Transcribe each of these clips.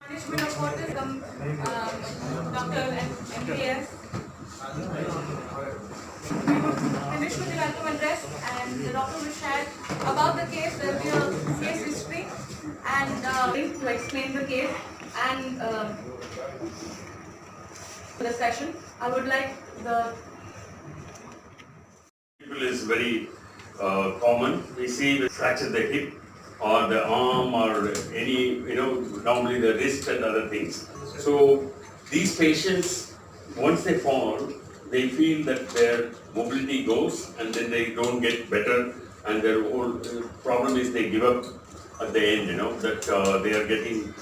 Management of autism, Dr. MPS. We would finish with the welcome address, and the doctor will share about the case. There will be a case history and to explain the case and the session. I would like the People is very common. We see with fracture the hip or the arm or any, normally the wrist and other things. So these patients, once they fall, they feel that their mobility goes and then they don't get better, and their whole problem is they give up at the end, that they are getting,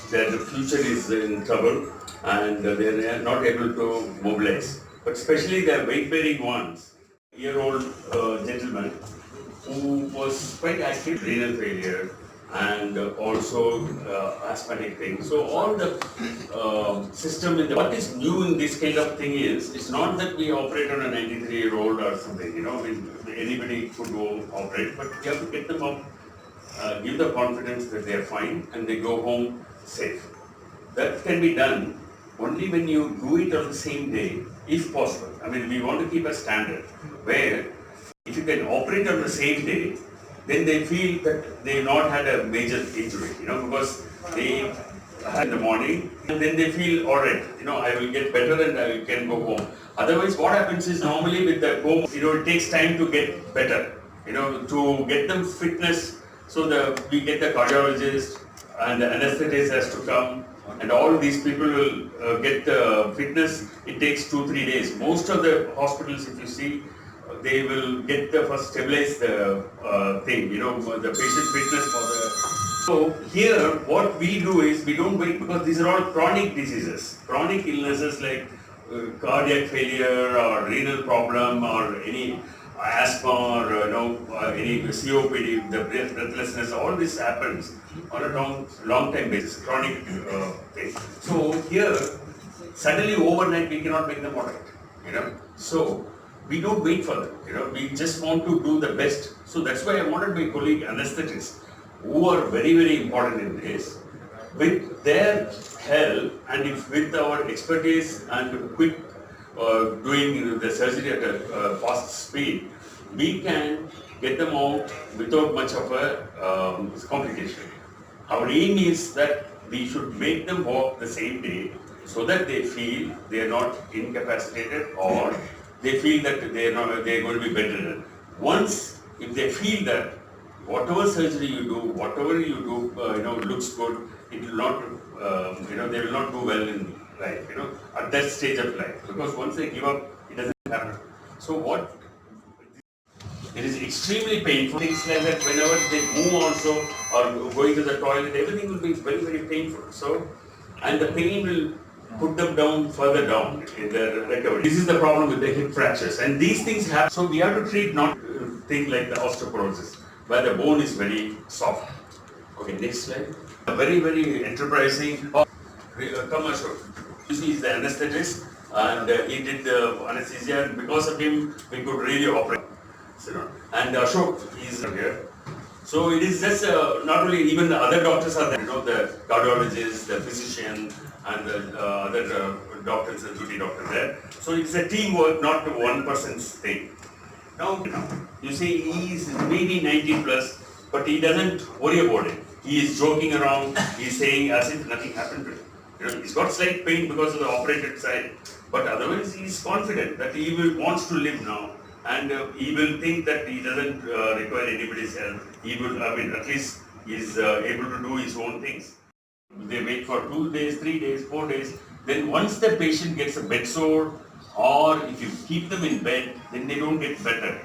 their future is in trouble and they are not able to mobilize. But especially the weight-bearing ones, year-old gentleman who was quite active, renal failure and also asthmatic thing. So all the system in the, what is new in this kind of thing is, it's not that we operate on a 93-year-old or something, anybody could go operate, but we have to get them up, give the confidence that they are fine and they go home safe. That can be done only when you do it on the same day, if possible. I mean, we want to keep a standard where if you can operate on the same day, then they feel that they not had a major injury, because they in the morning and then they feel all right, I will get better and I can go home. Otherwise, what happens is normally with the home, it takes time to get better, to get them fitness. So we get the cardiologist and the anesthetist has to come, and all these people will get the fitness. It takes 2-3 days. Most of the hospitals, if you see, they will get the first stabilize the thing, for the patient fitness for the. So here, what we do is we don't wait, because these are all chronic diseases, chronic illnesses like cardiac failure or renal problem or any asthma or any COPD, the breathlessness. All this happens on a long time basis, chronic thing. So here, suddenly overnight we cannot make them alright, So we don't wait for them, we just want to do the best. So that's why I wanted my colleague anesthetists, who are very, very important in this, with their help and if with our expertise and quick doing the surgery at a fast speed, we can get them out without much of a complication. Our aim is that we should make them walk the same day so that they feel they are not incapacitated or they feel that they are going to be better. Once, if they feel that whatever surgery you do, whatever you do, looks good, it will not, they will not do well in life, at that stage of life. Because once they give up, it doesn't happen. So it is extremely painful. Things like that, whenever they move also or going to the toilet, everything will be very, very painful. So, and the pain will put them down further down in their recovery. This is the problem with the hip fractures, and these things happen. So we have to treat not things like the osteoporosis, where the bone is very soft. Okay, next slide. A very, very enterprising commercial. This is the anesthetist, and he did the anesthesia, and because of him, we could really operate. And Ashok is here. So it is just not only, even the other doctors are there, the cardiologist, the physician, and the other doctors, the duty doctors there. So it's a teamwork, not one person's thing. Now, you see, he is maybe 90 plus, but he doesn't worry about it. He is joking around, he is saying as if nothing happened to him. He's got slight pain because of the operated side, but otherwise he is confident that he wants to live now. And he will think that he doesn't require anybody's help. He will, at least he is able to do his own things. They wait for 2 days, 3 days, 4 days. Then once the patient gets a bed sore, or if you keep them in bed, then they don't get better,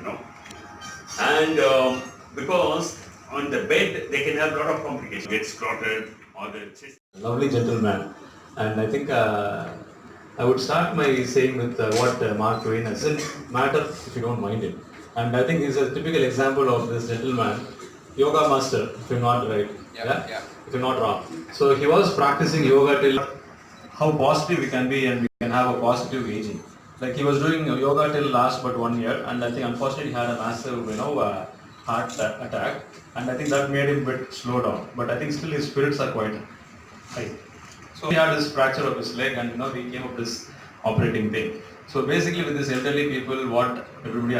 And because on the bed, they can have a lot of complications. Gets clotted or the chest. Lovely gentleman. And I think I would start by saying with what Mark Twain has. It doesn't matter if you don't mind it. And I think he's a typical example of this gentleman, yoga master, if you're not right. Yeah? If you're not wrong. So he was practicing yoga till how positive we can be and we can have a positive aging. Like he was doing yoga till last but 1 year, and I think unfortunately he had a massive, heart attack, and I think that made him a bit slow down. But I think still his spirits are quite Right. So he had this fracture of his leg, and we came up with this operating thing. So basically, with these elderly people, what everybody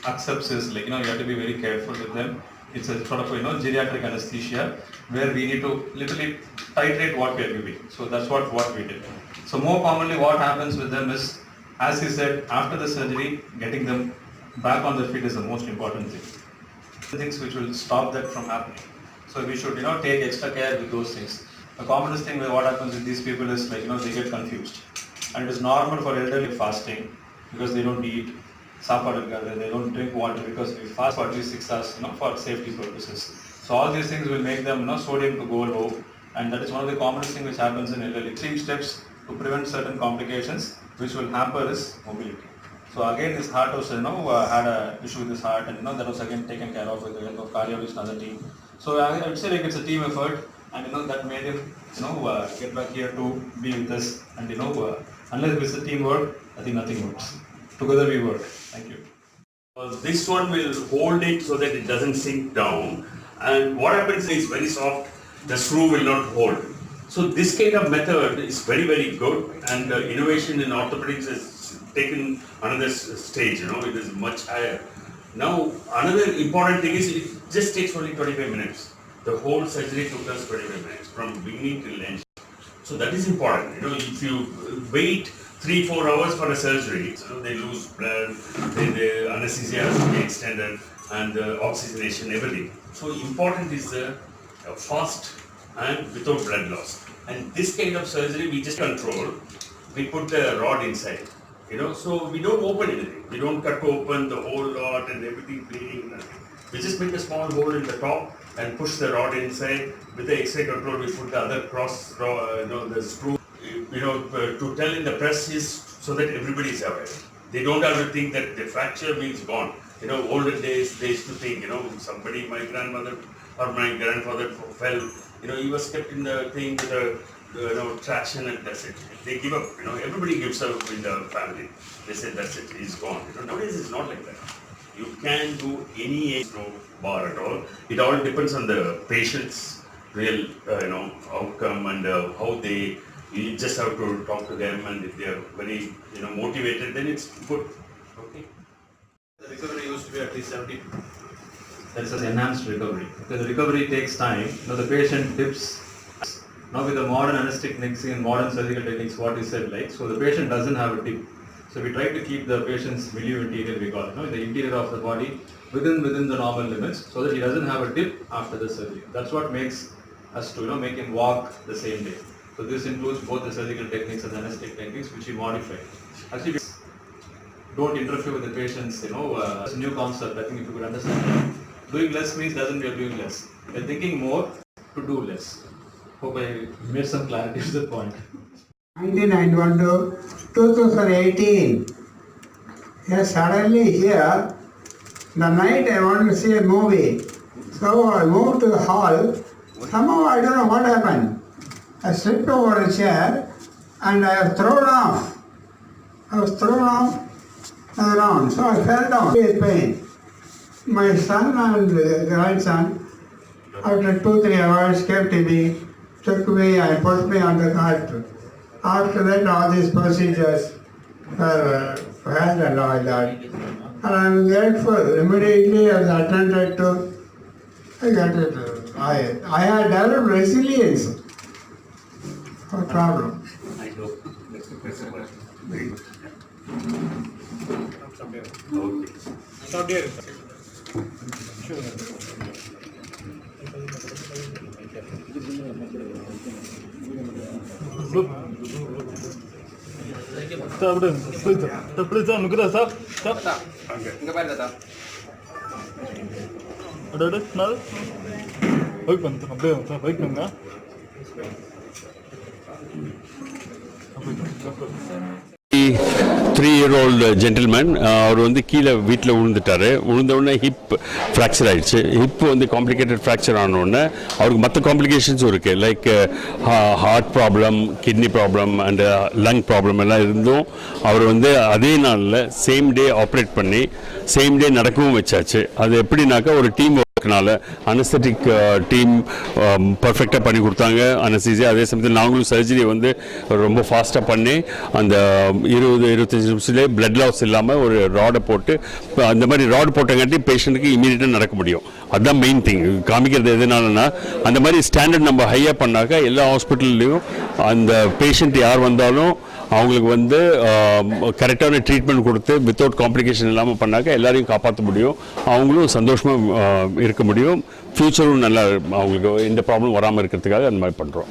accepts is you have to be very careful with them. It's a sort of geriatric anesthesia where we need to literally titrate what we are giving. So that's what we did. So more commonly, what happens with them is, as he said, after the surgery, getting them back on their feet is the most important thing. The things which will stop that from happening. So we should take extra care with those things. The commonest thing with what happens with these people is they get confused, and it is normal for elderly fasting because they don't eat they don't drink water because we fast for at least 6 hours for safety purposes. So all these things will make them sodium to go low, and that is one of the commonest things which happens in elderly. Extreme steps to prevent certain complications which will hamper his mobility. So again, his heart was had an issue with his heart, and that was again taken care of with the help of cardiologist and other team. So I would say it's a team effort, and that made him get back here to be with us. And unless it's a teamwork, I think nothing works. Together we work. Thank you. This one will hold it so that it doesn't sink down, and what happens is very soft, the screw will not hold. So this kind of method is very, very good, and innovation in orthopedics has taken another stage, it is much higher. Now another important thing is it just takes only 25 minutes. The whole surgery took us 25 minutes from beginning till end. So that is important. If you wait 3-4 hours for a surgery, they lose blood, the anesthesia has to be extended, and the oxygenation, everything. So important is the fast and without blood loss. And this kind of surgery we just control. We put the rod inside, so we don't open anything. We don't cut open the whole lot and everything bleeding, nothing. We just make a small hole in the top and push the rod inside. With the X-ray control, we put the other cross, the screw, to tell in the press is so that everybody is aware. They don't have to think that the fracture means gone. Older days, they used to think, somebody, my grandmother or my grandfather fell, he was kept in the thing with a traction, and that's it. They give up, everybody gives up in the family. They say that's it, he's gone. Nowadays it's not like that. You can do any age, no bar at all. It all depends on the patient's real, outcome, and how they. You just have to talk to them, and if they are very, motivated, then it's good. Okay. The recovery used to be at least 70. That is an enhanced recovery. Because the recovery takes time. The patient dips. Now with the modern anesthetic techniques and modern surgical techniques, what is said so the patient doesn't have a dip. So we try to keep the patient's milieu interior, we call it, the interior of the body within the normal limits, so that he doesn't have a dip after the surgery. That's what makes us to make him walk the same day. So this includes both the surgical techniques and the anesthetic techniques which we modify. Actually, we don't interfere with the patient's, it's a new concept. I think if you could understand, doing less means doesn't mean doing less. We're thinking more to do less. Hope I made some clarity to the point. 1991 to 2018. Yes, suddenly here, the night I wanted to see a movie. So I moved to the hall. Somehow I don't know what happened. I slipped over a chair and I was thrown off. Around. So I fell down with pain. My son and grandson, after 2-3 hours, came to me, took me and put me on the cart. After that, all these procedures were had and all that. And I am grateful. Immediately I was attended to. I had developed resilience. No problem. I know. Three-year-old gentleman, அவர் வந்து கீழே வீட்டில் விழுந்துட்டாரு. விழுந்தவுடனே hip fracture ஆகிடுச்சு. Hip வந்து complicated fracture ஆனவுடனே அவருக்கு மற்ற காம்ப்ளிகேஷன்ஸும் இருக்குது. Like heart problem, kidney problem and lung problem எல்லாம் இருந்தும் அவர் வந்து அதே நாளில் சேம் டே ஆப்ரேட் பண்ணி சேம் டே நடக்கவும் வச்சாச்சு. அது எப்படின்னாக்கா ஒரு டீம் அனஸ்தட்டிக் டீம் பர்ஃபெக்டாக பண்ணி கொடுத்தாங்க அனஸ்தீசியா. அதே சமயத்தில் நாங்களும் சர்ஜரி வந்து ரொம்ப ஃபாஸ்ட்டாக பண்ணி அந்த 20-25 நிமிஷத்துலேயே பிளட் லாஸ் இல்லாமல் ஒரு ராடை போட்டு அந்த மாதிரி ராட் போட்டங்காட்டி பேஷண்ட்டுக்கு இமீடியட்டாக நடக்க முடியும். அதுதான் மெயின் திங். காமிக்கிறது எதுனாலன்னா அந்த மாதிரி ஸ்டாண்டர்ட் நம்ம ஹையாக பண்ணாக்கா எல்லா ஹாஸ்பிட்டல்லையும் அந்த பேஷண்ட் யார் வந்தாலும் அவங்களுக்கு வந்து கரெக்டான ட்ரீட்மெண்ட் கொடுத்து வித்தவுட் காம்ப்ளிகேஷன் இல்லாமல் பண்ணாக்க எல்லாரையும் காப்பாற்ற முடியும். அவங்களும் சந்தோஷமாக இருக்க முடியும். ஃப்யூச்சரும் நல்லா அவங்களுக்கு எந்த ப்ராப்ளம் வராமல் இருக்கிறதுக்காக அந்த மாதிரி பண்ணுறோம்.